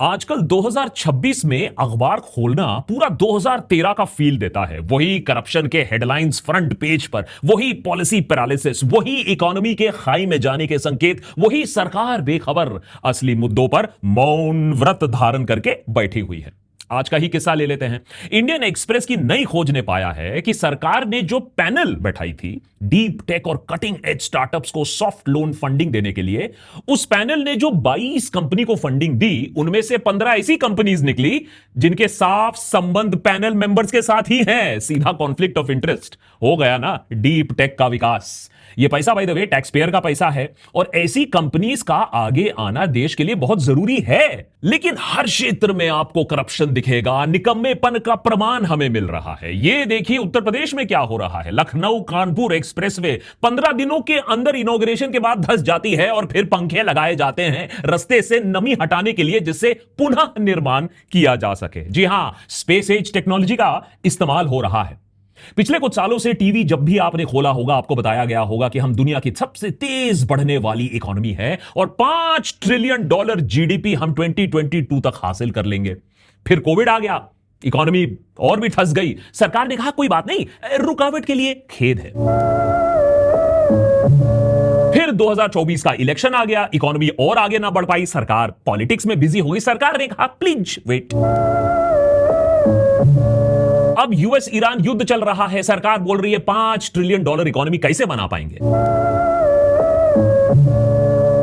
आजकल 2026 में अखबार खोलना पूरा 2013 का फील देता है। वही करप्शन के हेडलाइंस फ्रंट पेज पर, वही पॉलिसी पैरालिसिस, वही इकोनॉमी के खाई में जाने के संकेत, वही सरकार बेखबर असली मुद्दों पर मौन व्रत धारण करके बैठी हुई है। आज का ही किस्सा ले लेते हैं। इंडियन एक्सप्रेस की नई खोज ने पाया है कि सरकार ने जो पैनल बैठाई थी डीप टेक और कटिंग एज स्टार्टअप्स को सॉफ्ट लोन फंडिंग देने के लिए, उस पैनल ने जो 22 कंपनी को फंडिंग दी, उनमें से 15 ऐसी कंपनीज निकली जिनके साफ संबंध पैनल मेंबर्स के साथ ही हैं। सीधा कॉन्फ्लिक्ट ऑफ इंटरेस्ट हो गया ना डीप टेक का विकास। ये पैसा by the way tax payer का पैसा है और ऐसी कंपनीज का आगे आना देश के लिए बहुत जरूरी है। लेकिन हर क्षेत्र में आपको करप्शन दिखेगा, निकम्मेपन का प्रमाण हमें मिल रहा है। ये देखिए उत्तर प्रदेश में क्या हो रहा है। लखनऊ कानपुर एक्सप्रेसवे 15 दिनों के अंदर इनॉग्रेशन के बाद धंस जाती है और फिर पंखे लगाए जाते हैं रास्ते से नमी हटाने के लिए, जिससे पुनः निर्माण किया जा सके। जी हां, स्पेस एज टेक्नोलॉजी का इस्तेमाल हो रहा है। पिछले कुछ सालों से टीवी जब भी आपने खोला होगा, आपको बताया गया होगा कि हम दुनिया की सबसे तेज बढ़ने वाली इकोनॉमी है और $5 ट्रिलियन जीडीपी हम 2022 तक हासिल कर लेंगे। फिर कोविड आ गया, इकोनॉमी और भी फंस गई। सरकार ने कहा कोई बात नहीं, रुकावट के लिए खेद है। फिर 2024 का इलेक्शन आ गया, इकोनॉमी और आगे ना बढ़ पाई, सरकार पॉलिटिक्स में बिजी हो गई। सरकार ने कहा प्लीज वेट। अब यूएस ईरान युद्ध चल रहा है, सरकार बोल रही है $5 ट्रिलियन इकोनॉमी कैसे बना पाएंगे।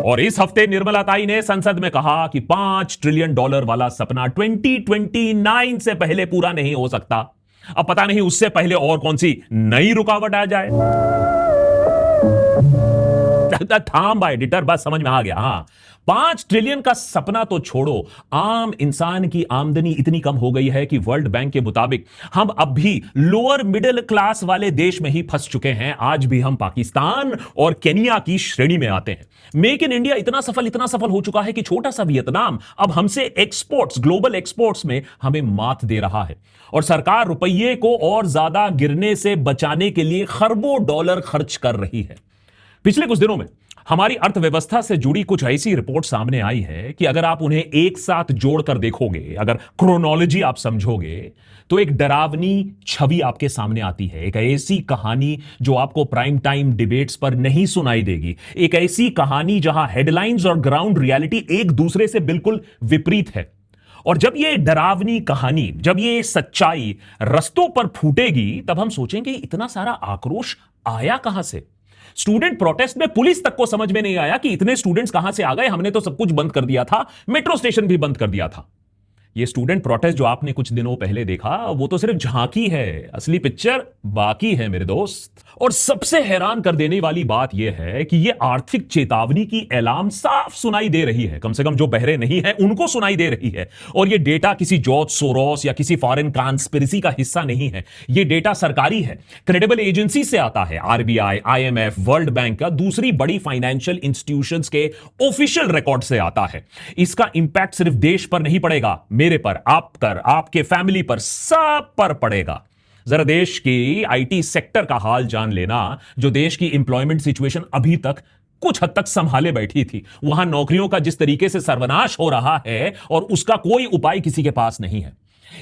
और इस हफ्ते निर्मला ताई ने संसद में कहा कि $5 ट्रिलियन वाला सपना 2029 से पहले पूरा नहीं हो सकता। अब पता नहीं उससे पहले और कौन सी नई रुकावट आ जाए। थाम भाई एडिटर, बस समझ में आ गया। हां, $5 ट्रिलियन का सपना तो छोड़ो, आम इंसान की आमदनी इतनी कम हो गई है कि वर्ल्ड बैंक के मुताबिक हम अब भी लोअर मिडिल क्लास वाले देश में ही फंस चुके हैं। आज भी हम पाकिस्तान और केनिया की श्रेणी में आते हैं। मेक इन इंडिया इतना सफल हो चुका है कि छोटा सा वियतनाम अब हमसे एक्सपोर्ट्स, ग्लोबल एक्सपोर्ट्स में हमें मात दे रहा है। और सरकार रुपये को और ज्यादा गिरने से बचाने के लिए खरबों डॉलर खर्च कर रही है। पिछले कुछ दिनों में हमारी अर्थव्यवस्था से जुड़ी कुछ ऐसी रिपोर्ट सामने आई है कि अगर आप उन्हें एक साथ जोड़कर देखोगे, अगर क्रोनोलॉजी आप समझोगे, तो एक डरावनी छवि आपके सामने आती है। एक ऐसी कहानी जो आपको प्राइम टाइम डिबेट्स पर नहीं सुनाई देगी। एक ऐसी कहानी जहां हेडलाइंस और ग्राउंड रियलिटी एक दूसरे से बिल्कुल विपरीत है। और जब ये डरावनी कहानी, जब ये सच्चाई रस्तों पर फूटेगी, तब हम सोचेंगे इतना सारा आक्रोश आया कहां से। स्टूडेंट प्रोटेस्ट में पुलिस तक को समझ में नहीं आया कि इतने स्टूडेंट्स कहां से आ गए। हमने तो सब कुछ बंद कर दिया था, मेट्रो स्टेशन भी बंद कर दिया था। ये स्टूडेंट प्रोटेस्ट जो आपने कुछ दिनों पहले देखा, वो तो सिर्फ झांकी है, असली पिक्चर बाकी है मेरे दोस्त। और सबसे हैरान कर देने वाली बात यह है कि यह आर्थिक चेतावनी की अलार्म साफ सुनाई दे रही है। कम से कम जो बहरे नहीं है उनको सुनाई दे रही है। और यह डेटा किसी जॉर्ज सोरोस या किसी फॉरेन कॉन्स्पिरेसी का हिस्सा नहीं है। यह डेटा सरकारी है, क्रेडिबल एजेंसी से आता है। आरबीआई, आईएमएफ, वर्ल्ड बैंक का, दूसरी बड़ी फाइनेंशियल इंस्टीट्यूशंस के ऑफिशियल रिकॉर्ड से आता है। इसका इंपैक्ट सिर्फ देश पर नहीं पड़ेगा, मेरे पर, आप पर, आपके फैमिली पर, सब पर पड़ेगा। जरा देश की आईटी सेक्टर का हाल जान लेना, जो देश की एम्प्लॉयमेंट सिचुएशन अभी तक कुछ हद तक संभाले बैठी थी। वहां नौकरियों का जिस तरीके से सर्वनाश हो रहा है और उसका कोई उपाय किसी के पास नहीं है।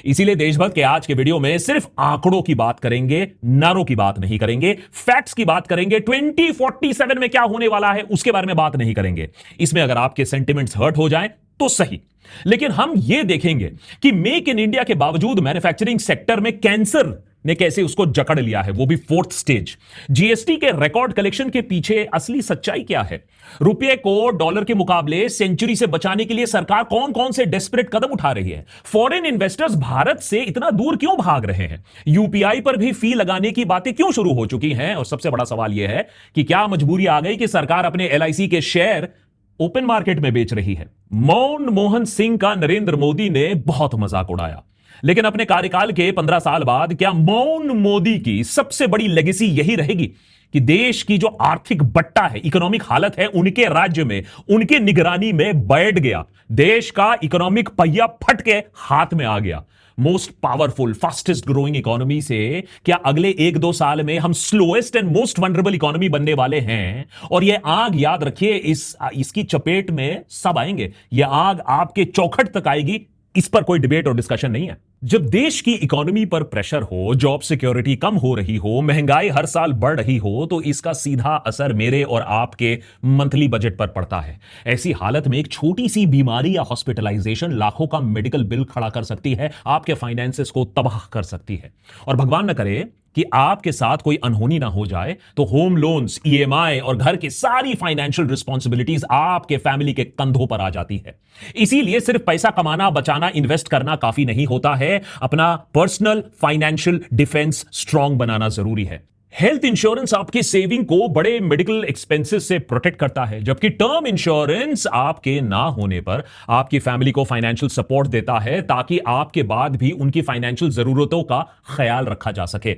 इसीलिए देशभक्त के आज के वीडियो में सिर्फ आंकड़ों की बात करेंगे, नारों की बात नहीं करेंगे, फैक्ट्स की बात करेंगे। 2047 में क्या होने वाला है उसके बारे में बात नहीं करेंगे। इसमें अगर आपके सेंटिमेंट्स हर्ट हो जाएं तो सही, लेकिन हम यह देखेंगे कि मेक इन इंडिया के बावजूद मैन्युफैक्चरिंग सेक्टर में कैंसर ने कैसे उसको जकड़ लिया है, वो भी 4th स्टेज। जीएसटी के रिकॉर्ड कलेक्शन के पीछे असली सच्चाई क्या है। रुपये को डॉलर के मुकाबले सेंचुरी से बचाने के लिए सरकार कौन कौन से डेस्परेट कदम उठा रही है। फॉरेन इन्वेस्टर्स भारत से इतना दूर क्यों भाग रहे हैं। यूपीआई पर भी फी लगाने की बातें क्यों शुरू हो चुकी हैं। और सबसे बड़ा सवाल यह है कि क्या मजबूरी आ गई कि सरकार अपने एलआईसी के शेयर ओपन मार्केट में बेच रही है। मनमोहन सिंह का नरेंद्र मोदी ने बहुत मजाक उड़ाया, लेकिन अपने कार्यकाल के 15 साल बाद क्या मौन मोदी की सबसे बड़ी लेगेसी यही रहेगी कि देश की जो आर्थिक बट्टा है, इकोनॉमिक हालत है, उनके राज्य में, उनके निगरानी में बैठ गया। देश का इकोनॉमिक पहिया फट के हाथ में आ गया। Most powerful, fastest growing economy से क्या अगले 1-2 साल में हम slowest and most vulnerable economy बनने वाले हैं? और यह आग, याद रखिए, इसकी चपेट में सब आएंगे। यह आग आपके चौखट तक आएगी। इस पर कोई डिबेट और डिस्कशन नहीं है। जब देश की इकोनॉमी पर प्रेशर हो, जॉब सिक्योरिटी कम हो रही हो, महंगाई हर साल बढ़ रही हो, तो इसका सीधा असर मेरे और आपके मंथली बजट पर पड़ता है। ऐसी हालत में एक छोटी सी बीमारी या हॉस्पिटलाइजेशन लाखों का मेडिकल बिल खड़ा कर सकती है, आपके फाइनेंसेस को तबाह कर सकती है। और भगवान न करे कि आपके साथ कोई अनहोनी ना हो जाए, तो होम लोन्स, ईएमआई और घर की सारी फाइनेंशियल रिस्पॉन्सिबिलिटीज आपके फैमिली के कंधों पर आ जाती है। इसीलिए सिर्फ पैसा कमाना, बचाना, इन्वेस्ट करना काफी नहीं होता है। अपना पर्सनल फाइनेंशियल डिफेंस स्ट्रांग बनाना जरूरी है। हेल्थ इंश्योरेंस आपकी सेविंग को बड़े मेडिकल एक्सपेंसेस से प्रोटेक्ट करता है, जबकि टर्म इंश्योरेंस आपके ना होने पर आपकी फैमिली को फाइनेंशियल सपोर्ट देता है, ताकि आपके बाद भी उनकी फाइनेंशियल जरूरतों का ख्याल रखा जा सके।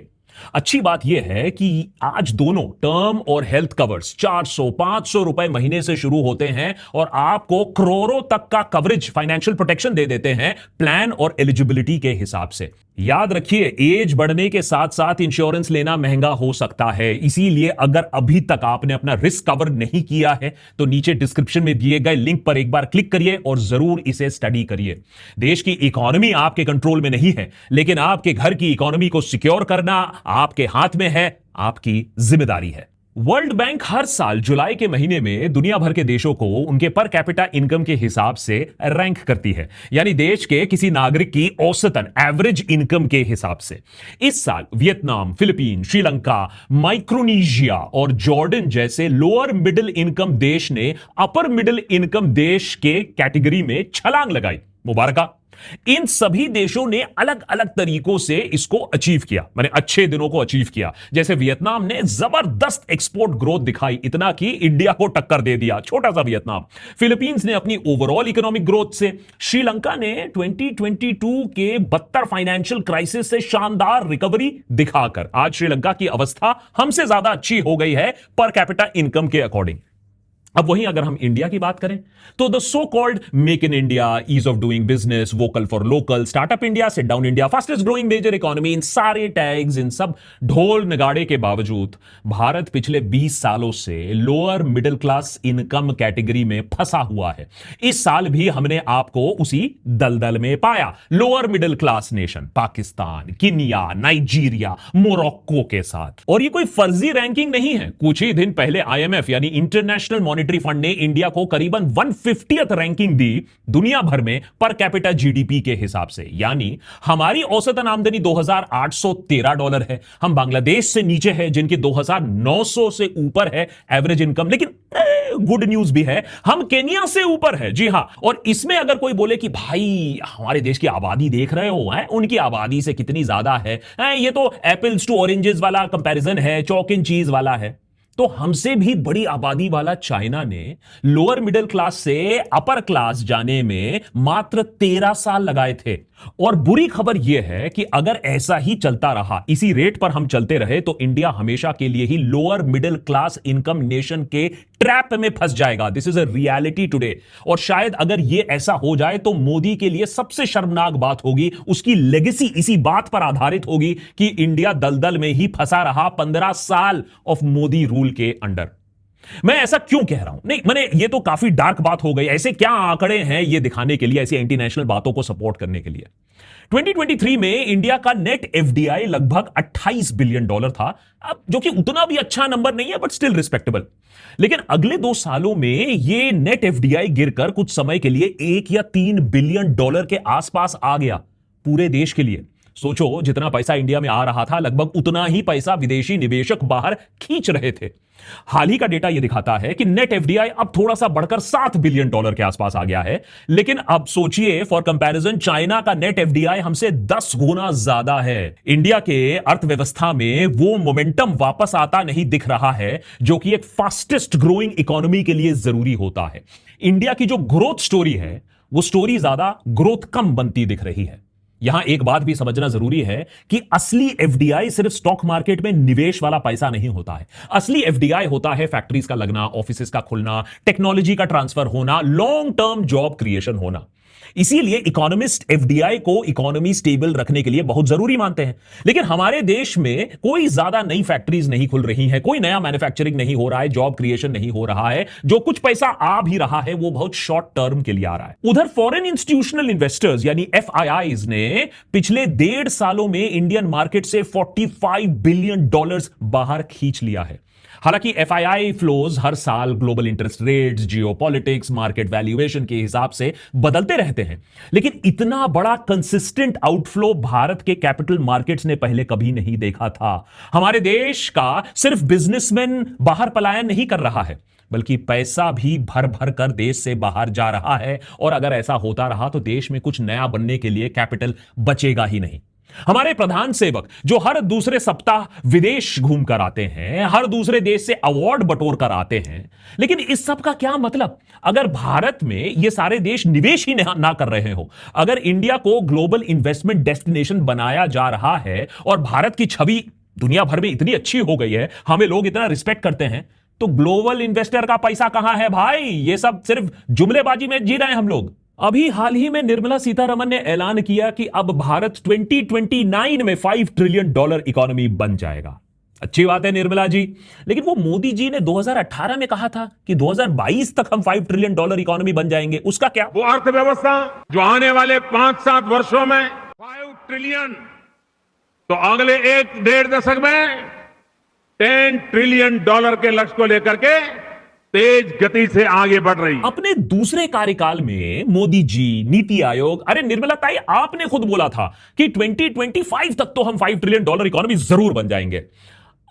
अच्छी बात यह है कि आज दोनों टर्म और हेल्थ कवर्स 400-500 रुपए महीने से शुरू होते हैं और आपको करोड़ों तक का कवरेज, फाइनेंशियल प्रोटेक्शन दे देते हैं प्लान और एलिजिबिलिटी के हिसाब से। याद रखिए, एज बढ़ने के साथ साथ इंश्योरेंस लेना महंगा हो सकता है। इसीलिए अगर अभी तक आपने अपना रिस्क कवर नहीं किया है, तो नीचे डिस्क्रिप्शन में दिए गए लिंक पर एक बार क्लिक करिए और जरूर इसे स्टडी करिए। देश की इकोनॉमी आपके कंट्रोल में नहीं है, लेकिन आपके घर की इकोनॉमी को सिक्योर करना आपके हाथ में है, आपकी जिम्मेदारी है। वर्ल्ड बैंक हर साल जुलाई के महीने में दुनिया भर के देशों को उनके पर कैपिटा इनकम के हिसाब से रैंक करती है, यानी देश के किसी नागरिक की औसतन एवरेज इनकम के हिसाब से। इस साल वियतनाम, फिलीपीन, श्रीलंका, माइक्रोनेशिया और जॉर्डन जैसे लोअर मिडिल इनकम देश ने अपर मिडिल इनकम देश के कैटेगरी में छलांग लगाई। मुबारका। इन सभी देशों ने अलग अलग तरीकों से इसको अचीव किया, माने अच्छे दिनों को अचीव किया। जैसे वियतनाम ने जबरदस्त एक्सपोर्ट ग्रोथ दिखाई, इतना कि इंडिया को टक्कर दे दिया, छोटा सा वियतनाम। फिलीपींस ने अपनी ओवरऑल इकोनॉमिक ग्रोथ से, श्रीलंका ने 2022 के बदतर फाइनेंशियल क्राइसिस से शानदार रिकवरी दिखाकर आज श्रीलंका की अवस्था हमसे ज्यादा अच्छी हो गई है पर कैपिटा इनकम के अकॉर्डिंग। अब वहीं अगर हम इंडिया की बात करें, तो the so called make in India, ease of doing business, vocal for local, startup India, sit down India, fastest growing major economy, इन सारे टैग्स, इन सब ढोल नगाड़े के बावजूद भारत पिछले 20 सालों से lower middle class income category में फंसा हुआ है। इस साल भी हमने आपको उसी दलदल में पाया। Lower middle class nation Pakistan, Kenya, Nigeria, Morocco के साथ। और ये कोई फर्जी रैंकिंग नहीं है। कुछ ही दिन पहले आईएमएफ यानी इंटरनेशनल मॉनिटरी फंड ने इंडिया को करीबन 150th रैंकिंग दी दुनिया भर में पर कैपिटा जीडीपी के हिसाब से, यानी हमारी औसतन आमदनी $2,813 है। हम बांग्लादेश से नीचे है जिनकी 2,900 से ऊपर है एवरेज इनकम। लेकिन गुड न्यूज भी है, हम केनिया से ऊपर है। जी हां, और इसमें अगर कोई बोले कि भाई हमारे देश की आबादी देख रहे हो, उनकी आबादी से कितनी ज्यादा है, ये तो एप्पल्स टू ऑरेंजेस वाला कंपैरिजन है, चॉक एंड चीज वाला है। तो हमसे भी बड़ी आबादी वाला चाइना ने लोअर मिडिल क्लास से अपर क्लास जाने में मात्र 13 साल लगाए थे। और बुरी खबर यह है कि अगर ऐसा ही चलता रहा, इसी रेट पर हम चलते रहे, तो इंडिया हमेशा के लिए ही lower middle class income nation के ट्रैप में फंस जाएगा। This is a reality today. और शायद अगर यह ऐसा हो जाए तो मोदी के लिए सबसे शर्मनाक बात होगी। उसकी लेगेसी इसी बात पर आधारित होगी कि इंडिया दलदल में ही फंसा रहा 15 साल ऑफ मोदी रूल के अंडर। मैं ऐसा क्यों कह रहा हूं? नहीं, मैंने ये तो काफी डार्क बात हो गई। ऐसे क्या आंकड़े हैं ये दिखाने के लिए, ऐसी एंटी नेशनल बातों को सपोर्ट करने के लिए। 2023 में इंडिया का नेट एफडीआई लगभग $28 बिलियन था, अब जो कि उतना भी अच्छा नंबर नहीं है, बट स्टिल रिस्पेक्टेबल। लेकिन अगले 2 सालों में ये नेट एफडीआई गिरकर कुछ समय के लिए $1 या $3 बिलियन के आसपास आ गया पूरे देश के लिए। सोचो, जितना पैसा इंडिया में आ रहा था, लगभग उतना ही पैसा विदेशी निवेशक बाहर खींच रहे थे। हाल ही का डेटा यह दिखाता है कि नेट एफडीआई अब थोड़ा सा बढ़कर $7 बिलियन के आसपास आ गया है। लेकिन अब सोचिए, फॉर कंपैरिजन, चाइना का नेट एफडीआई हमसे 10 गुना ज्यादा है। इंडिया के अर्थव्यवस्था में वो मोमेंटम वापस आता नहीं दिख रहा है जो कि एक फास्टेस्ट ग्रोइंग इकोनॉमी के लिए जरूरी होता है। इंडिया की जो ग्रोथ स्टोरी है, वो स्टोरी ज्यादा ग्रोथ कम बनती दिख रही है। यहां एक बात भी समझना जरूरी है कि असली एफडीआई सिर्फ स्टॉक मार्केट में निवेश वाला पैसा नहीं होता है। असली एफडीआई होता है फैक्ट्रीज का लगना, ऑफिसेज का खुलना, टेक्नोलॉजी का ट्रांसफर होना, लॉन्ग टर्म जॉब क्रिएशन होना। इसीलिए इकोनॉमिस्ट एफडीआई को इकोनॉमी स्टेबल रखने के लिए बहुत जरूरी मानते हैं। लेकिन हमारे देश में कोई ज्यादा नई फैक्ट्रीज नहीं खुल रही हैं, कोई नया मैन्युफैक्चरिंग नहीं हो रहा है, जॉब क्रिएशन नहीं हो रहा है। जो कुछ पैसा आ भी रहा है वो बहुत शॉर्ट टर्म के लिए आ रहा है। उधर फॉरेन इंस्टीट्यूशनल इन्वेस्टर्स यानी एफआईआईज ने पिछले 1.5 सालों में इंडियन मार्केट से $45 बिलियन बाहर खींच लिया है। हालांकि एफआईआई फ्लोज हर साल global interest rates, geopolitics, market valuation के हिसाब से बदलते रहते हैं, लेकिन इतना बड़ा कंसिस्टेंट आउटफ्लो भारत के कैपिटल मार्केट्स ने पहले कभी नहीं देखा था। हमारे देश का सिर्फ बिजनेसमैन बाहर पलायन नहीं कर रहा है, बल्कि पैसा भी भर भर कर देश से बाहर जा रहा है। और अगर ऐसा होता रहा तो देश में कुछ नया बनने के लिए कैपिटल बचेगा ही नहीं। हमारे प्रधान सेवक जो हर दूसरे सप्ताह विदेश घूमकर आते हैं, हर दूसरे देश से अवार्ड बटोर कर आते हैं, लेकिन इस सब का क्या मतलब अगर भारत में ये सारे देश निवेश ही ना कर रहे हो। अगर इंडिया को ग्लोबल इन्वेस्टमेंट डेस्टिनेशन बनाया जा रहा है और भारत की छवि दुनिया भर में इतनी अच्छी हो गई है, हमें लोग इतना रिस्पेक्ट करते हैं, तो ग्लोबल इन्वेस्टर का पैसा कहां है भाई? ये सब सिर्फ जुमलेबाजी में जी रहे हैं हम लोग। अभी हाल ही में निर्मला सीतारमण ने ऐलान किया कि अब भारत 2029 में $5 ट्रिलियन इकोनॉमी बन जाएगा। अच्छी बात है निर्मला जी, लेकिन वो मोदी जी ने 2018 में कहा था कि 2022 तक हम $5 ट्रिलियन इकोनॉमी बन जाएंगे, उसका क्या? वो अर्थव्यवस्था जो आने वाले 5-7 वर्षों में 5 ट्रिलियन, तो अगले 1-1.5 दशक में $10 ट्रिलियन के लक्ष्य को लेकर के तेज गति से आगे बढ़ रही। अपने दूसरे कार्यकाल में मोदी जी, नीति आयोग, अरे निर्मला ताई आपने खुद बोला था कि 2025 तक तो हम $5 ट्रिलियन इकोनॉमी जरूर बन जाएंगे।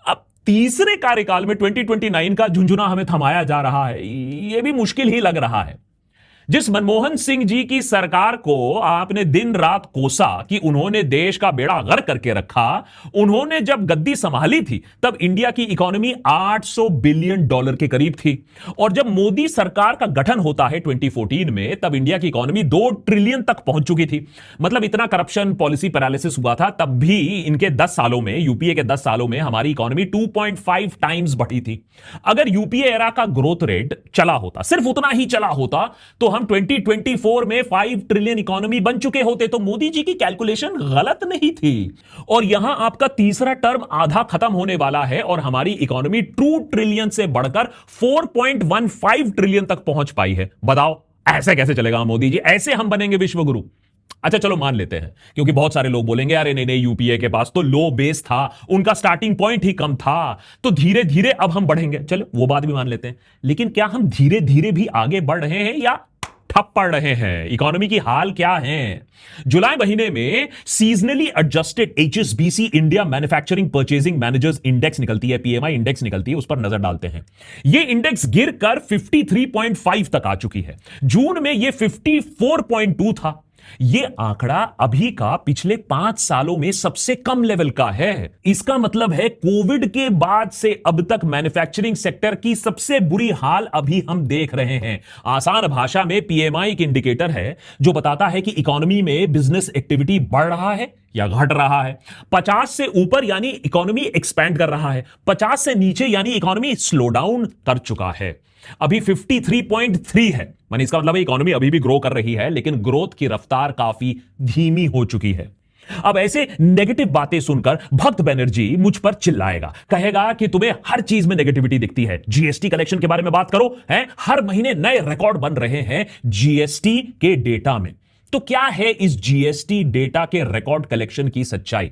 अब तीसरे कार्यकाल में 2029 का झुंझुना हमें थमाया जा रहा है, यह भी मुश्किल ही लग रहा है। जिस मनमोहन सिंह जी की सरकार को आपने दिन रात कोसा कि उन्होंने देश का बेड़ा गर्क करके रखा, उन्होंने जब गद्दी संभाली थी तब इंडिया की इकोनॉमी $800 बिलियन के करीब थी। और जब मोदी सरकार का गठन होता है 2014 में, तब इंडिया की इकोनॉमी $2 ट्रिलियन तक पहुंच चुकी थी। मतलब इतना करप्शन, पॉलिसी पैरालिसिस हुआ था, तब भी इनके 10 सालों में, यूपीए के 10 सालों में हमारी इकोनॉमी 2.5 टाइम्स बढ़ी थी। अगर यूपीए एरा का ग्रोथ रेट चला होता, सिर्फ उतना ही चला होता, तो हम 2024 में 5 ट्रिलियन इकोनॉमी बन चुके होते। तो मोदी जी की कैलकुलेशन गलत नहीं थी। और यहां आपका तीसरा टर्म आधा खत्म होने वाला है और हमारी इकोनॉमी 2 ट्रिलियन से बढ़कर 4.15 ट्रिलियन तक पहुंच पाई है। बताओ ऐसे कैसे चलेगा मोदी जी? ऐसे हम बनेंगे विश्व गुरु? अच्छा चलो मान लेते हैं, क्योंकि बहुत सारे लोग बोलेंगे अरे नहीं नहीं, यूपीए के पास तो लो बेस था, उनका स्टार्टिंग पॉइंट ही कम था, तो धीरे धीरे अब हम बढ़ेंगे। चलो वो बात भी मान लेते हैं, लेकिन क्या हम धीरे धीरे भी आगे बढ़ रहे हैं या ठप पड़ रहे हैं? इकोनॉमी की हाल क्या है? जुलाई महीने में seasonally adjusted HSBC India manufacturing purchasing managers index निकलती है, पीएमआई इंडेक्स निकलती है, उस पर नजर डालते हैं। यह इंडेक्स गिरकर 53.5 तक आ चुकी है। जून में यह 54.2 था। यह आंकड़ा अभी का पिछले 5 सालों में सबसे कम लेवल का है। इसका मतलब है कोविड के बाद से अब तक मैन्युफैक्चरिंग सेक्टर की सबसे बुरी हाल अभी हम देख रहे हैं। आसान भाषा में पीएमआई एक इंडिकेटर है जो बताता है कि इकोनॉमी में बिजनेस एक्टिविटी बढ़ रहा है या घट रहा है। 50 से ऊपर यानी इकोनॉमी एक्सपैंड कर रहा है, 50 से नीचे यानी इकोनॉमी स्लो डाउन कर चुका है। अभी 53.3 है, माने इसका मतलब इकोनॉमी अभी भी ग्रो कर रही है, लेकिन ग्रोथ की रफ्तार काफी धीमी हो चुकी है। अब ऐसे नेगेटिव बातें सुनकर भक्त बनर्जी मुझ पर चिल्लाएगा, कहेगा कि तुम्हें हर चीज में नेगेटिविटी दिखती है। जीएसटी कलेक्शन के बारे में बात करो, हैं हर महीने नए रिकॉर्ड बन रहे हैं जीएसटी के डेटा में। तो क्या है इस जीएसटी डेटा के रिकॉर्ड कलेक्शन की सच्चाई?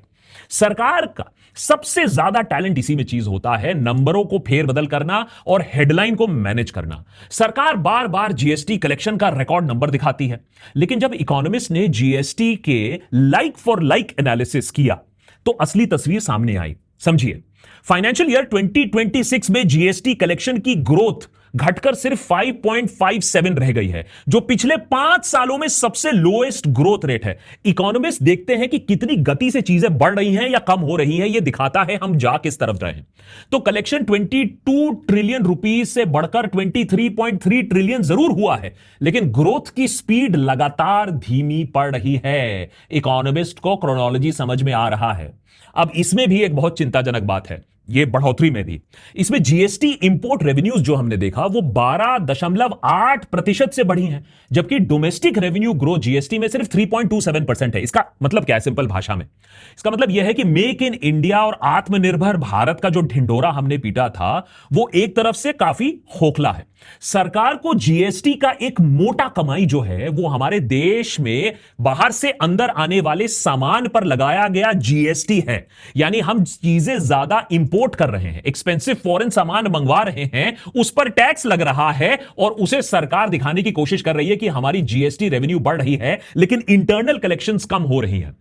सरकार का सबसे ज्यादा टैलेंट इसी में चीज होता है, नंबरों को फेरबदल करना और हेडलाइन को मैनेज करना। सरकार बार बार जीएसटी कलेक्शन का रिकॉर्ड नंबर दिखाती है, लेकिन जब इकोनॉमिस्ट ने जीएसटी के लाइक फॉर लाइक एनालिसिस किया तो असली तस्वीर सामने आई। समझिए, फाइनेंशियल ईयर 2026 में जीएसटी कलेक्शन की ग्रोथ घटकर सिर्फ 5.57 रह गई है, जो पिछले 5 सालों में सबसे लोएस्ट ग्रोथ रेट है। इकोनॉमिस्ट देखते हैं कि कितनी गति से चीजें बढ़ रही हैं या कम हो रही हैं, यह दिखाता है हम जा किस तरफ रहे हैं। तो कलेक्शन 22 ट्रिलियन रुपीस से बढ़कर 23.3 ट्रिलियन जरूर हुआ है, लेकिन ग्रोथ की स्पीड लगातार धीमी पड़ रही है। इकोनॉमिस्ट को क्रोनोलॉजी समझ में आ रहा है। अब इसमें भी एक बहुत चिंताजनक बात है, ये बढ़ोतरी में भी। इसमें जीएसटी इंपोर्ट रेवेन्यूज जो हमने देखा वो 12.8% से बढ़ी हैं, जबकि डोमेस्टिक रेवेन्यू ग्रोथ जीएसटी में सिर्फ 3.27% है। इसका मतलब क्या है? सिंपल भाषा में इसका मतलब यह है कि मेक इन इंडिया और आत्मनिर्भर भारत का जो ढिंढोरा हमने पीटा था वो एक तरफ से काफी खोखला है। सरकार को जीएसटी का एक मोटा कमाई जो है वो हमारे देश में बाहर से अंदर आने वाले सामान पर लगाया गया जीएसटी है। यानी हम चीजें ज्यादा इंपोर्ट कर रहे हैं, एक्सपेंसिव फॉरेन सामान मंगवा रहे हैं, उस पर टैक्स लग रहा है और उसे सरकार दिखाने की कोशिश कर रही है कि हमारी जीएसटी रेवेन्यू बढ़ रही है, लेकिन इंटरनल कलेक्शंस कम हो रही हैं।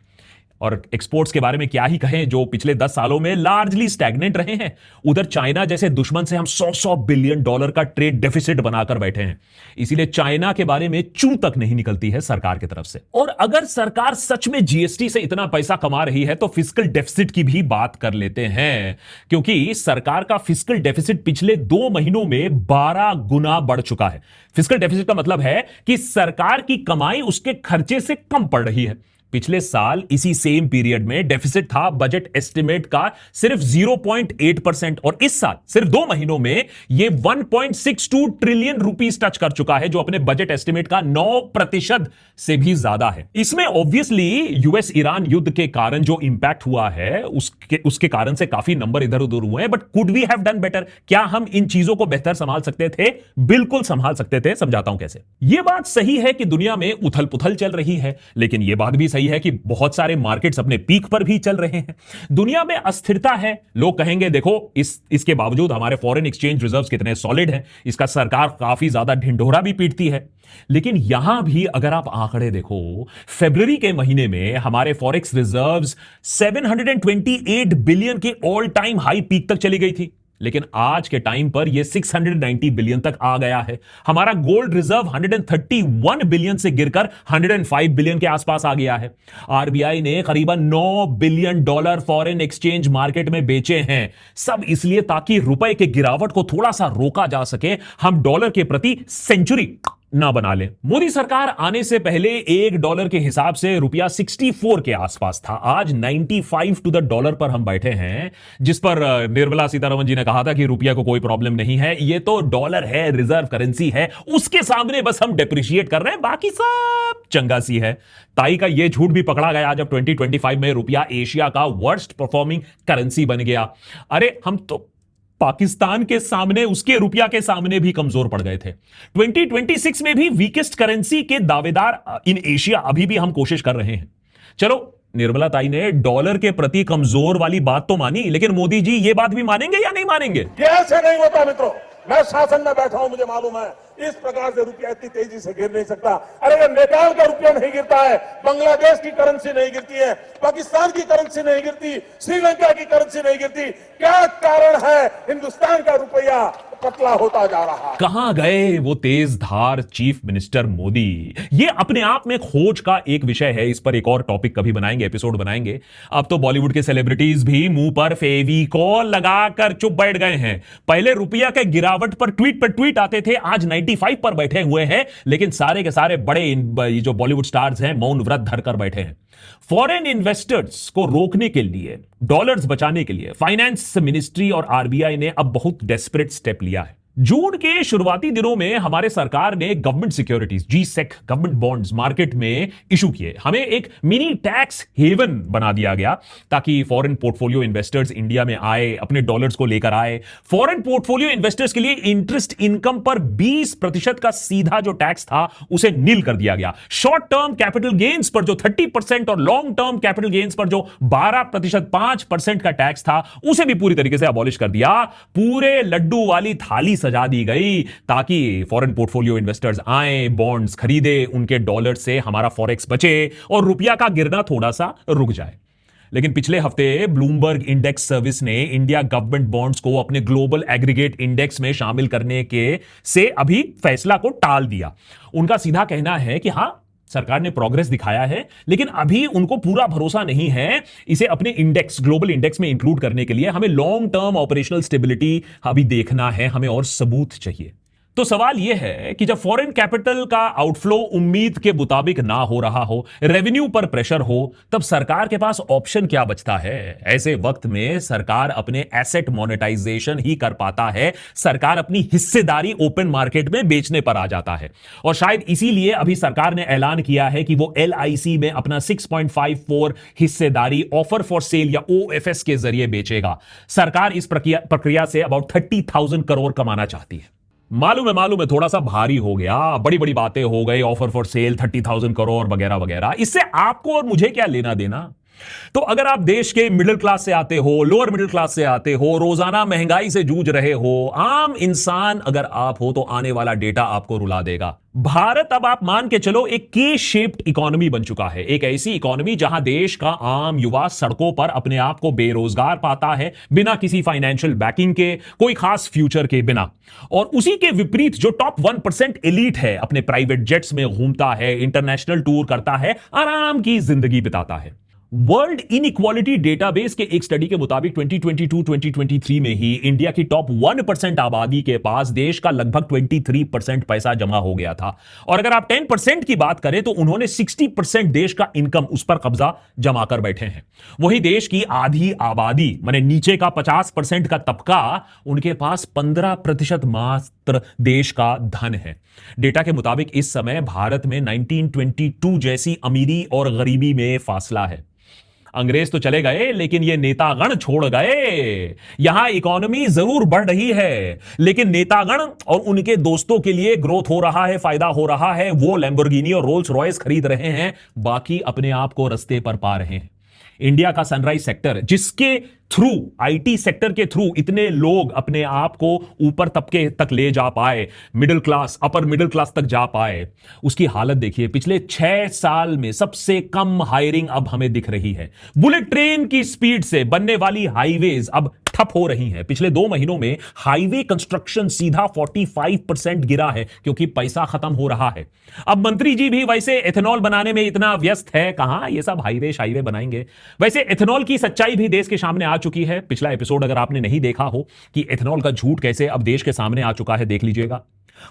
और एक्सपोर्ट्स के बारे में क्या ही कहें, जो पिछले 10 सालों में लार्जली स्टैग्नेंट रहे हैं। उधर चाइना जैसे दुश्मन से हम 100 बिलियन डॉलर का ट्रेड डेफिसिट बनाकर बैठे हैं, इसीलिए चाइना के बारे में चू तक नहीं निकलती है सरकार की तरफ से। और अगर सरकार सच में जीएसटी से इतना पैसा कमा रही है तो फिस्कल डेफिसिट की भी बात कर लेते हैं, क्योंकि सरकार का फिस्कल डेफिसिट पिछले 2 महीनों में 12 गुना बढ़ चुका है। फिस्कल डेफिसिट का मतलब है कि सरकार की कमाई उसके खर्चे से कम पड़ रही है। पिछले साल इसी सेम पीरियड में डेफिसिट था बजट एस्टिमेट का सिर्फ 0.8% और इस साल सिर्फ 2 महीनों में यह 1.62 ट्रिलियन रुपीस टच कर चुका है, जो अपने बजट एस्टिमेट का 9% से भी ज्यादा है। इसमें ऑब्वियसली यूएस ईरान युद्ध के कारण जो इंपैक्ट हुआ है उसके कारण से काफी नंबर इधर उधर हुए हैं, but could we have done better? क्या हम इन चीजों को बेहतर संभाल सकते थे? बिल्कुल संभाल सकते थे। समझाता हूं कैसे। यह बात सही है कि दुनिया में उथल पुथल चल रही है, लेकिन यह बात भी सही है कि बहुत सारे मार्केट्स अपने पीक पर भी चल रहे हैं। दुनिया में अस्थिरता है। लोग कहेंगे देखो इसके बावजूद हमारे फॉरेन एक्सचेंज रिजर्व्स कितने सॉलिड हैं, इसका सरकार काफी ज्यादा ढिंढोरा भी पीटती है। लेकिन यहां भी अगर आप आंकड़े देखो, फरवरी के महीने में हमारे फॉरेक्स रिजर्व्स 728 बिलियन के ऑल टाइम हाई पीक तक चली गई थी, लेकिन आज के टाइम पर यह 690 बिलियन तक आ गया है। हमारा गोल्ड रिजर्व 131 बिलियन से गिरकर 105 बिलियन के आसपास आ गया है। आरबीआई ने करीबन 9 billion dollar foreign exchange market में बेचे हैं, सब इसलिए ताकि रुपए के गिरावट को थोड़ा सा रोका जा सके, हम डॉलर के प्रति सेंचुरी ना बना ले। मोदी सरकार आने से पहले $1 के हिसाब से रुपया 64 के आसपास था। आज 95 टू द डॉलर पर हम बैठे हैं, जिस पर निर्मला सीतारमण जी ने कहा था कि रुपया को कोई प्रॉब्लम नहीं है, ये तो डॉलर है, रिजर्व करेंसी है, उसके सामने बस हम डेप्रिशिएट कर रहे हैं, बाकी सब चंगा सी है। ताई का यह झूठ भी पकड़ा गया जब 2025 में रुपया एशिया का वर्स्ट परफॉर्मिंग करेंसी बन गया। अरे हम तो पाकिस्तान के सामने, उसके रुपया के सामने भी कमजोर पड़ गए थे। 2026 में भी वीकेस्ट करेंसी के दावेदार इन एशिया अभी भी हम कोशिश कर रहे हैं। चलो, निर्मला ताई ने डॉलर के प्रति कमजोर वाली बात तो मानी, लेकिन मोदी जी ये बात भी मानेंगे या नहीं मानेंगे? कैसे नहीं होता मित्रों, मैं शासन में बैठा हूं, मुझे मालूम है इस प्रकार से रुपया इतनी तेजी से गिर नहीं सकता। अरे ये नेपाल का रुपया नहीं गिरता है, बांग्लादेश की करेंसी नहीं गिरती है, पाकिस्तान की करेंसी नहीं गिरती, श्रीलंका की करेंसी नहीं गिरती, क्या कारण है हिंदुस्तान का रुपया पतला होता जा रहा है? कहां गए वो तेज धार चीफ मिनिस्टर मोदी? ये अपने आप में खोज का एक विषय है, इस पर एक और टॉपिक कभी बनाएंगे, एपिसोड बनाएंगे। अब तो बॉलीवुड के सेलिब्रिटीज भी मुंह पर फेविकॉल लगाकर चुप बैठ गए हैं। पहले रुपया के गिरावट पर ट्वीट आते थे, आज 95 पर बैठे हुए हैं, लेकिन सारे के सारे बड़े जो बॉलीवुड स्टार्स हैं मौन व्रत धरकर बैठे हैं। फॉरेन इन्वेस्टर्स को रोकने के लिए, डॉलर्स बचाने के लिए फाइनेंस मिनिस्ट्री और आरबीआई ने अब बहुत डेस्परेट स्टेप लिया है। जून के शुरुआती दिनों में हमारे सरकार ने government securities, G-sec government bonds market में इशू किए। हमें एक मिनी टैक्स हेवन बना दिया गया ताकि फॉरेन पोर्टफोलियो इन्वेस्टर्स इंडिया में आए, अपने डॉलर्स को लेकर आए। फॉरेन पोर्टफोलियो इन्वेस्टर्स के लिए इंटरेस्ट इनकम पर 20% का सीधा जो टैक्स था उसे नील कर दिया गया। शॉर्ट टर्म कैपिटल गेन्स पर जो 30% और लॉन्ग टर्म कैपिटल गेन्स पर जो 12%, 5% का टैक्स था, उसे भी पूरी तरीके से अबॉलिश कर दिया। पूरे लड्डू वाली थाली सजा दी गई ताकि फॉरेन पोर्टफोलियो इन्वेस्टर्स आए, बॉन्ड्स खरीदे, उनके डॉलर से हमारा फॉरेक्स बचे और रुपया का गिरना थोड़ा सा रुक जाए। लेकिन पिछले हफ्ते ब्लूमबर्ग इंडेक्स सर्विस ने इंडिया गवर्नमेंट बॉन्ड्स को अपने ग्लोबल एग्रीगेट इंडेक्स में शामिल करने के से अभी फैसला को टाल दिया। उनका सीधा कहना है कि हां, सरकार ने प्रोग्रेस दिखाया है, लेकिन अभी उनको पूरा भरोसा नहीं है इसे अपने इंडेक्स, ग्लोबल इंडेक्स में इंक्लूड करने के लिए। हमें लॉन्ग टर्म ऑपरेशनल स्टेबिलिटी अभी देखना है, हमें और सबूत चाहिए। तो सवाल यह है कि जब फॉरेन कैपिटल का आउटफ्लो उम्मीद के मुताबिक ना हो रहा हो, रेवेन्यू पर प्रेशर हो, तब सरकार के पास ऑप्शन क्या बचता है? ऐसे वक्त में सरकार अपने एसेट मोनेटाइजेशन ही कर पाता है। सरकार अपनी हिस्सेदारी ओपन मार्केट में बेचने पर आ जाता है। और शायद इसीलिए अभी सरकार ने ऐलान किया है कि वो LIC में अपना 6.54 हिस्सेदारी ऑफर फॉर सेल या OFS के जरिए बेचेगा। सरकार इस प्रक्रिया से अबाउट 30,000 करोड़ कमाना चाहती है। मालूम है थोड़ा सा भारी हो गया, बड़ी बड़ी बातें हो गई, ऑफर फॉर सेल 30,000 करोड़ वगैरह वगैरह। इससे आपको और मुझे क्या लेना देना? तो अगर आप देश के मिडिल क्लास से आते हो, लोअर मिडिल क्लास से आते हो, रोजाना महंगाई से जूझ रहे हो, आम इंसान अगर आप हो, तो आने वाला डेटा आपको रुला देगा। भारत अब आप मान के चलो एक के शेप्ड इकोनॉमी बन चुका है। एक ऐसी इकोनॉमी जहां देश का आम युवा सड़कों पर अपने आप को बेरोजगार पाता है, बिना किसी फाइनेंशियल बैकिंग के, कोई खास फ्यूचर के बिना। और उसी के विपरीत जो टॉप 1% एलीट है, अपने प्राइवेट जेट्स में घूमता है, इंटरनेशनल टूर करता है, आराम की जिंदगी बिताता है। वर्ल्ड इनइक्वालिटी डेटाबेस के एक स्टडी के मुताबिक 2022-2023 में ही इंडिया की टॉप 1% आबादी के पास देश का लगभग 23% पैसा जमा हो गया था। और अगर आप 10% की बात करें तो उन्होंने 60% देश का इनकम उस पर कब्जा जमा कर बैठे हैं। वही देश की आधी आबादी, माने नीचे का 50% का तबका, उनके पास 15% मात्र देश का धन है। डेटा के मुताबिक इस समय भारत में 1922 जैसी अमीरी और गरीबी में फासला है। अंग्रेज तो चले गए, लेकिन ये नेतागण छोड़ गए। यहां इकोनॉमी जरूर बढ़ रही है, लेकिन नेतागण और उनके दोस्तों के लिए ग्रोथ हो रहा है, फायदा हो रहा है। वो लैम्बोर्गिनी और रोल्स रॉयस खरीद रहे हैं, बाकी अपने आप को रास्ते पर पा रहे हैं। इंडिया का सनराइज सेक्टर, जिसके थ्रू, IT सेक्टर के थ्रू इतने लोग अपने आप को ऊपर तबके तक ले जा पाए, middle class, upper middle class तक जा पाए, उसकी हालत देखिए। पिछले 6 साल में सबसे कम हायरिंग अब हमें दिख रही है। बुलेट ट्रेन की स्पीड से बनने वाली हाईवेज अब ठप हो रही हैं। पिछले 2 महीनों में हाईवे कंस्ट्रक्शन सीधा 45% गिरा है, क्योंकि पैसा खत्म हो रहा है। अब मंत्री जी भी वैसे एथेनॉल बनाने में इतना व्यस्त है, कहां ये सब हाईवे बनाएंगे। वैसे एथेनॉल की सच्चाई भी देश के सामने आ चुकी है। पिछला एपिसोड अगर आपने नहीं देखा हो कि एथेनॉल का झूठ कैसे अब देश के सामने आ चुका है, देख लीजिएगा।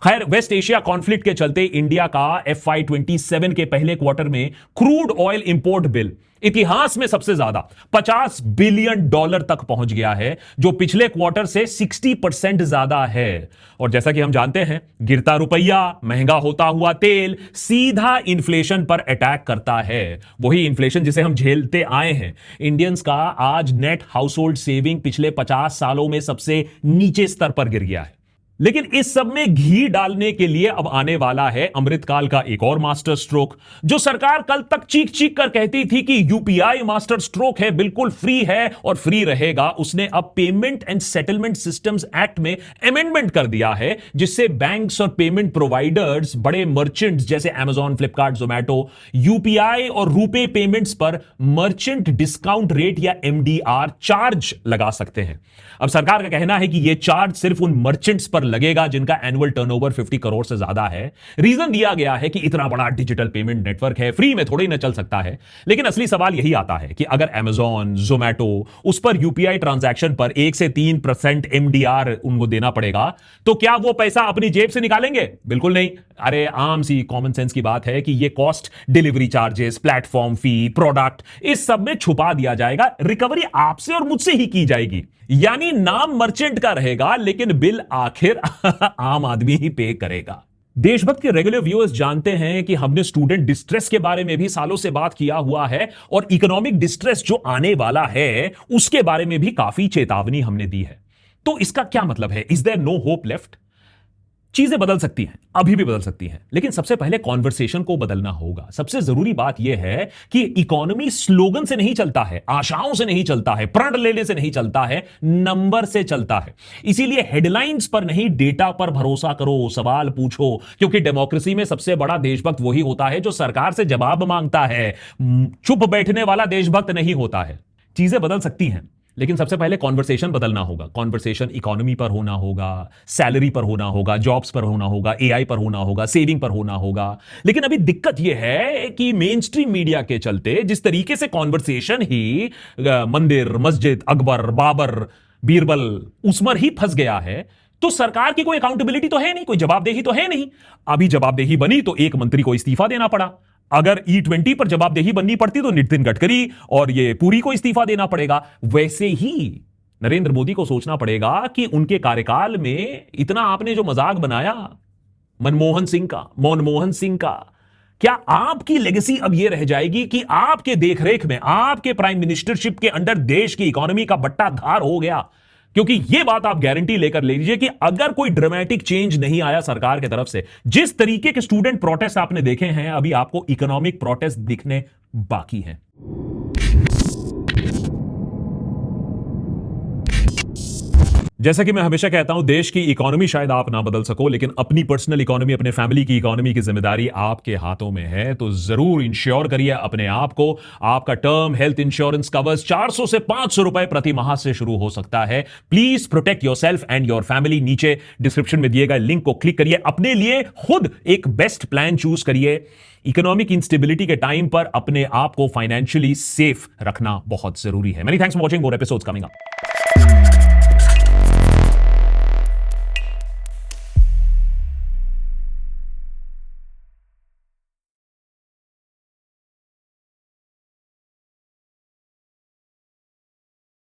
खैर, वेस्ट एशिया कॉन्फ्लिक्ट के चलते इंडिया का FY 27 के पहले क्वार्टर में क्रूड ऑयल इंपोर्ट बिल इतिहास में सबसे ज्यादा $50 बिलियन तक पहुंच गया है, जो पिछले क्वार्टर से 60% ज्यादा है। और जैसा कि हम जानते हैं, गिरता रुपया, महंगा होता हुआ तेल सीधा इन्फ्लेशन पर अटैक करता है। वही इन्फ्लेशन जिसे हम झेलते आए हैं। इंडियंस का आज नेट हाउस होल्ड सेविंग पिछले 50 सालों में सबसे नीचे स्तर पर गिर गया है। लेकिन इस सब में घी डालने के लिए अब आने वाला है अमृतकाल का एक और मास्टर स्ट्रोक। जो सरकार कल तक चीख चीख कर कहती थी कि UPI मास्टर स्ट्रोक है, बिल्कुल फ्री है और फ्री रहेगा, उसने अब payment and settlement systems act में अमेंडमेंट कर दिया है, जिससे बैंक्स और पेमेंट प्रोवाइडर्स, बड़े मर्चेंट्स जैसे Amazon, फ्लिपकार्ट, जोमैटो, UPI और रुपे पेमेंट्स पर मर्चेंट डिस्काउंट रेट या MDR चार्ज लगा सकते हैं। अब सरकार का कहना है कि यह चार्ज सिर्फ उन मर्चेंट्स पर लगेगा जिनका एनुअल टर्नओवर 50 करोड़ से ज्यादा है। रीजन दिया गया है कि इतना बड़ा डिजिटल पेमेंट नेटवर्क है, फ्री में थोड़ी ना चल सकता है। लेकिन असली सवाल यही आता है कि अगर Amazon, जोमैटो, उस पर UPI ट्रांजैक्शन पर 1 से 3% MDR उनको देना पड़ेगा, तो क्या वो पैसा अपनी जेब से निकालेंगे? बिल्कुल नहीं। अरे आम सी कॉमन सेंस की बात है कि ये cost delivery charges, platform fee, product, इस सब में छुपा दिया जाएगा। रिकवरी आपसे और मुझसे ही की जाएगी। यानी नाम मर्चेंट का रहेगा, लेकिन बिल आखिर आम आदमी ही पे करेगा। देशभक्त के रेगुलर व्यूअर्स जानते हैं कि हमने स्टूडेंट डिस्ट्रेस के बारे में भी सालों से बात किया हुआ है, और इकोनॉमिक डिस्ट्रेस जो आने वाला है उसके बारे में भी काफी चेतावनी हमने दी है। तो इसका क्या मतलब है? Is there no hope left? चीजें बदल सकती हैं, अभी भी बदल सकती हैं, लेकिन सबसे पहले कॉन्वर्सेशन को बदलना होगा। सबसे जरूरी बात यह है कि इकोनॉमी स्लोगन से नहीं चलता है, आशाओं से नहीं चलता है, प्रण लेने से नहीं चलता है, नंबर से चलता है। इसीलिए हेडलाइंस पर नहीं, डेटा पर भरोसा करो, सवाल पूछो, क्योंकि डेमोक्रेसी में सबसे बड़ा देशभक्त वही होता है जो सरकार से जवाब मांगता है। चुप बैठने वाला देशभक्त नहीं होता है। चीजें बदल सकती हैं, लेकिन सबसे पहले कॉन्वर्सेशन बदलना होगा। कॉन्वर्सेशन इकोनॉमी पर होना होगा, सैलरी पर होना होगा, जॉब्स पर होना होगा, एआई पर होना होगा, सेविंग पर होना होगा। लेकिन अभी दिक्कत यह है कि मेन स्ट्रीम मीडिया के चलते जिस तरीके से कॉन्वर्सेशन ही मंदिर, मस्जिद, अकबर, बाबर, बीरबल, उसमर ही फंस गया है, तो सरकार की कोई अकाउंटेबिलिटी तो है नहीं, कोई जवाबदेही तो है नहीं। अभी जवाबदेही बनी तो एक मंत्री को इस्तीफा देना पड़ा। अगर E20 पर जवाबदेही बननी पड़ती तो नितिन गडकरी और ये पुरी को इस्तीफा देना पड़ेगा। वैसे ही नरेंद्र मोदी को सोचना पड़ेगा कि उनके कार्यकाल में इतना आपने जो मजाक बनाया मनमोहन सिंह का, क्या आपकी लेगेसी अब यह रह जाएगी कि आपके देखरेख में, आपके प्राइम मिनिस्टरशिप के अंडर देश की इकोनॉमी का बट्टा धार हो गया? क्योंकि यह बात आप गारंटी लेकर ले लीजिए कि अगर कोई ड्रामेटिक चेंज नहीं आया सरकार की तरफ से, जिस तरीके के स्टूडेंट प्रोटेस्ट आपने देखे हैं, अभी आपको इकोनॉमिक प्रोटेस्ट दिखने बाकी हैं। जैसा कि मैं हमेशा कहता हूं, देश की इकोनॉमी शायद आप ना बदल सको, लेकिन अपनी पर्सनल इकोनॉमी, अपने फैमिली की इकोनॉमी की जिम्मेदारी आपके हाथों में है। तो जरूर इंश्योर करिए अपने आप को। आपका टर्म हेल्थ इंश्योरेंस कवर्स 400 से 500 रुपए प्रति माह से शुरू हो सकता है। Please protect your self and your family. नीचे डिस्क्रिप्शन में दिए गए लिंक को क्लिक करिए, अपने लिए खुद एक बेस्ट प्लान चूज करिए। इकोनॉमिक इंस्टेबिलिटी के टाइम पर अपने आप को फाइनेंशियली सेफ रखना बहुत जरूरी है। Many thanks for watching, more episodes coming up.